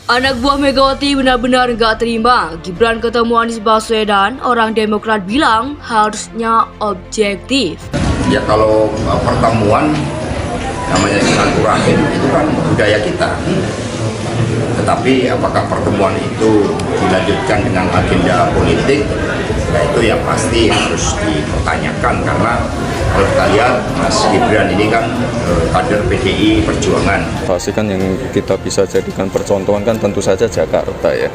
Anak buah Megawati benar-benar nggak terima Gibran ketemu Anies Baswedan. Orang Demokrat bilang harusnya objektif. Ya kalau pertemuan namanya silaturahim itu kan budaya kita. Tetapi apakah pertemuan itu dilanjutkan dengan agenda politik? Ya itu yang pasti harus dipertanyakan, karena kalau kita lihat Mas Gibran ini kan kader PDI Perjuangan. Pasti kan yang kita bisa jadikan percontohan kan tentu saja Jakarta ya.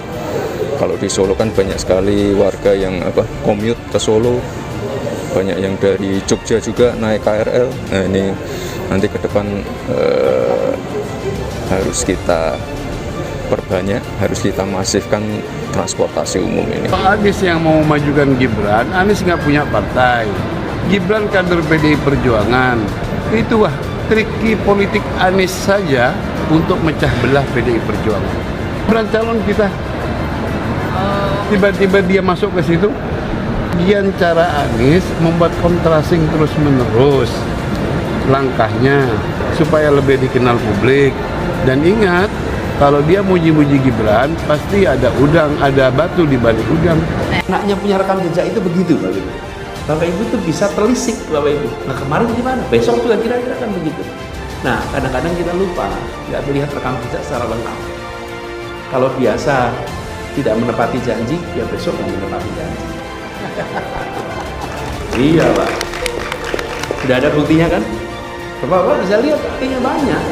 Kalau di Solo kan banyak sekali warga yang commute ke Solo, banyak yang dari Jogja juga naik KRL. Nah ini nanti ke depan harus kita perbanyak, harus kita masifkan transportasi umum ini. Anies yang mau majukan Gibran, Anies nggak punya partai. Gibran kader PDI Perjuangan. Itu triki politik Anies saja untuk mecah belah PDI Perjuangan. Gibran calon kita, tiba-tiba dia masuk ke situ. Gian cara Anies membuat kontrasing terus-menerus langkahnya supaya lebih dikenal publik. Dan ingat, kalau dia muji-muji Gibran, pasti ada udang, ada batu di balik udang. Anaknya punya rekam jejak itu begitu, Bapak Ibu. Bapak Ibu tuh bisa telisik, Bapak Ibu. Nah kemarin gimana? Besok juga kira-kira kan begitu. Nah kadang-kadang kita lupa, nggak melihat rekam jejak secara lengkap. Kalau biasa tidak menepati janji, ya besok nggak menepati janji. Iya Pak. Sudah ada buktinya kan? Bapak bisa lihat buktinya banyak.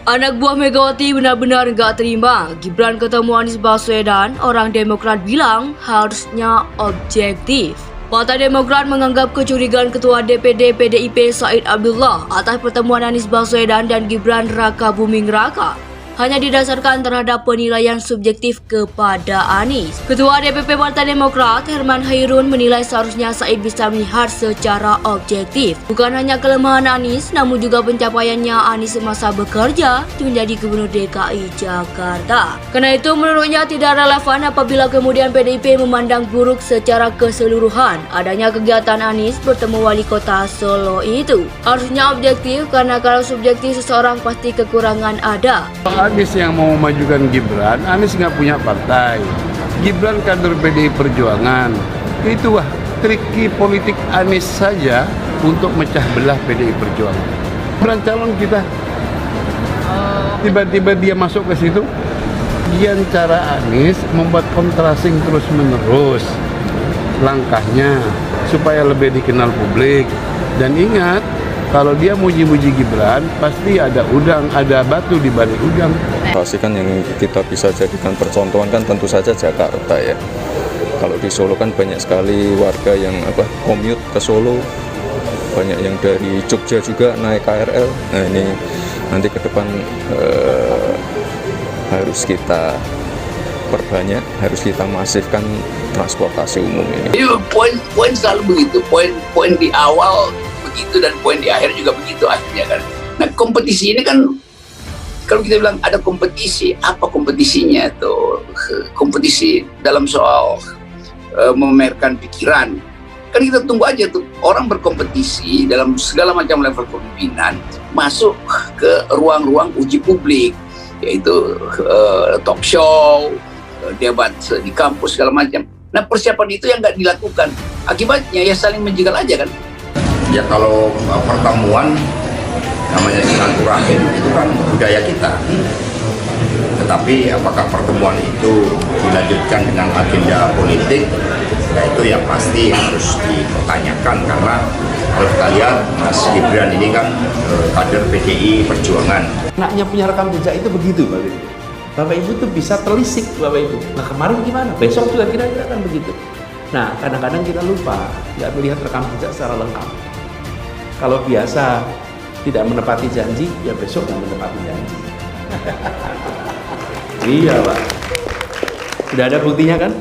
Anak buah Megawati benar-benar nggak terima Gibran ketemu Anies Baswedan. Orang Demokrat bilang harusnya objektif. Partai Demokrat menganggap kecurigaan Ketua DPD PDIP Said Abdullah atas pertemuan Anies Baswedan dan Gibran Raka Buming Raka hanya didasarkan terhadap penilaian subjektif kepada Anies. Ketua DPP Partai Demokrat Herman Hairun menilai seharusnya Said bisa melihat secara objektif bukan hanya kelemahan Anies, namun juga pencapaiannya Anies semasa bekerja menjadi Gubernur DKI Jakarta. Karena itu menurutnya tidak relevan apabila kemudian PDIP memandang buruk secara keseluruhan adanya kegiatan Anies bertemu Wali Kota Solo itu. Harusnya objektif, karena kalau subjektif seseorang pasti kekurangan ada. Anies yang mau majukan Gibran, Anies nggak punya partai. Gibran kader PDI Perjuangan. Itu triki politik Anies saja untuk mecah belah PDI Perjuangan. Gibran calon kita, tiba-tiba dia masuk ke situ. Gian cara Anies membuat kontrasing terus-menerus langkahnya supaya lebih dikenal publik. Dan ingat, kalau dia muji-muji Gibran, pasti ada udang, ada batu di balik udang. Pasti kan yang kita bisa jadikan percontohan kan tentu saja Jakarta ya. Kalau di Solo kan banyak sekali warga yang commute ke Solo, banyak yang dari Jogja juga naik KRL. Nah ini nanti ke depan harus kita perbanyak, harus kita masifkan transportasi umum ini. Poin selalu begitu, poin di awal begitu dan poin di akhir juga begitu akhirnya kan. Nah kompetisi ini kan, kalau kita bilang ada kompetisi, apa kompetisinya tuh? Kompetisi dalam soal memamerkan pikiran. Kan kita tunggu aja tuh orang berkompetisi dalam segala macam level kepemimpinan masuk ke ruang-ruang uji publik, yaitu talk show, debat di kampus segala macam. Nah persiapan itu yang nggak dilakukan, akibatnya ya saling menjegal aja kan. Ya kalau pertemuan namanya silaturahim itu kan budaya kita. Tetapi apakah pertemuan itu dilanjutkan dengan agenda politik? Ya itu yang pasti harus dipertanyakan, karena kalau kita lihat Mas Gibran ini kan kader PDI Perjuangan. Anaknya punya rekam jejak itu begitu, Bapak Ibu. Bapak Ibu tuh bisa telisik, Bapak Ibu. Nah kemarin gimana? Besok juga kira-kira kan begitu. Nah kadang-kadang kita lupa, nggak melihat rekam jejak secara lengkap. Kalau biasa tidak menepati janji, ya besok nggak menepati janji. Iya Pak. Sudah ada buktinya kan?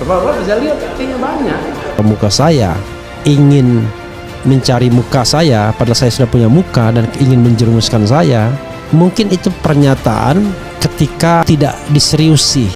Bapak bisa lihat buktinya banyak. Muka saya ingin mencari muka saya, padahal saya sudah punya muka dan ingin menjerumuskan saya. Mungkin itu pernyataan ketika tidak diseriusi.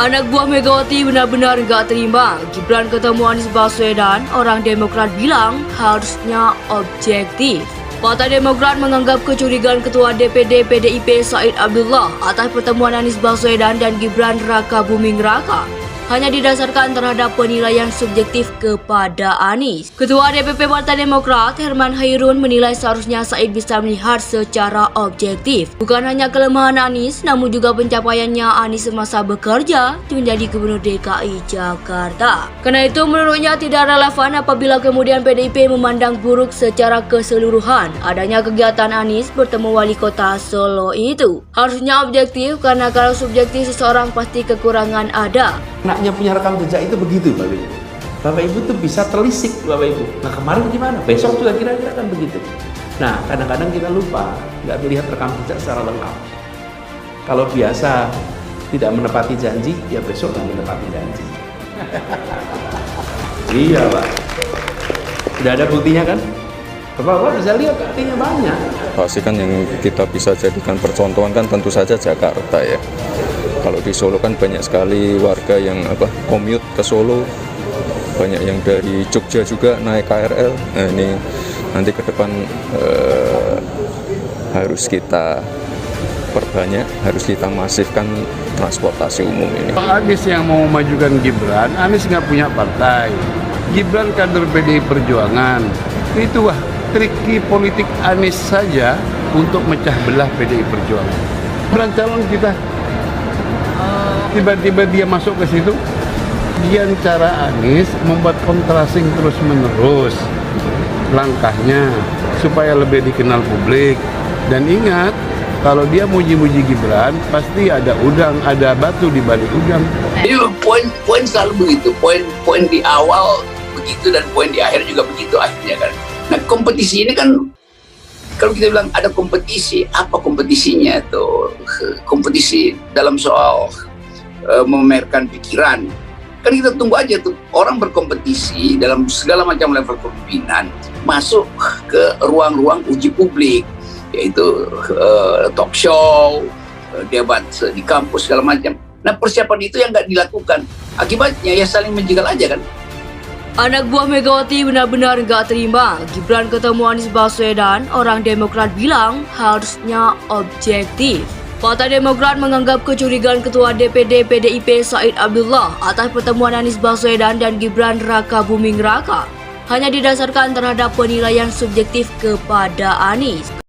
Anak buah Megawati benar-benar nggak terima Gibran ketemu Anies Baswedan. Orang Demokrat bilang harusnya objektif. Partai Demokrat menganggap kecurigaan Ketua DPD PDIP Said Abdullah atas pertemuan Anies Baswedan dan Gibran Raka Buming Raka hanya didasarkan terhadap penilaian subjektif kepada Anies. Ketua DPP Partai Demokrat Herman Hairun menilai seharusnya Said bisa melihat secara objektif bukan hanya kelemahan Anies namun juga pencapaiannya Anies semasa bekerja menjadi Gubernur DKI Jakarta. Karena itu menurutnya tidak relevan apabila kemudian PDIP memandang buruk secara keseluruhan adanya kegiatan Anies bertemu Wali Kota Solo itu. Harusnya objektif karena kalau subjektif seseorang pasti kekurangan ada. Anaknya punya rekam jejak itu begitu, Bapak Ibu. Bapak Ibu tuh bisa telisik, Bapak Ibu. Nah kemarin gimana? Besok juga kira-kira kan begitu. Nah kadang-kadang kita lupa, nggak melihat rekam jejak secara lengkap. Kalau biasa tidak menepati janji, ya besok nggak menepati janji. Iya Pak. Sudah ada buktinya kan? Bapak bisa lihat buktinya banyak. Pasti kan yang kita bisa jadikan percontohan kan tentu saja Jakarta ya. Kalau di Solo kan banyak sekali warga yang commute ke Solo, banyak yang dari Jogja juga naik KRL. Nah ini nanti ke depan harus kita perbanyak, harus kita masifkan transportasi umum ini. Pak Anies yang mau memajukan Gibran, Anies nggak punya partai. Gibran kader PDI Perjuangan. Itulah triki politik Anies saja untuk mecah belah PDI Perjuangan. Gibran calon kita. Tiba-tiba dia masuk ke situ. Kian cara Anies membuat kontrasing terus-menerus langkahnya supaya lebih dikenal publik. Dan ingat, kalau dia muji-muji Gibran, pasti ada udang, ada batu di balik udang. Jadi poin selalu begitu, poin di awal begitu dan poin di akhir juga begitu akhirnya kan. Nah kompetisi ini kan kalau kita bilang ada kompetisi, apa kompetisinya tuh? Kompetisi dalam soal memamerkan pikiran. Kan kita tunggu aja tuh orang berkompetisi dalam segala macam level kepemimpinan masuk ke ruang-ruang uji publik, yaitu talk show, debat di kampus segala macam. Nah persiapan itu yang nggak dilakukan, akibatnya ya saling menjegal aja kan. Anak buah Megawati benar-benar nggak terima Gibran ketemu Anies Baswedan. Orang Demokrat bilang harusnya objektif. Partai Demokrat menganggap kecurigaan Ketua DPD PDIP Said Abdullah atas pertemuan Anies Baswedan dan Gibran Raka Buming Raka hanya didasarkan terhadap penilaian subjektif kepada Anies.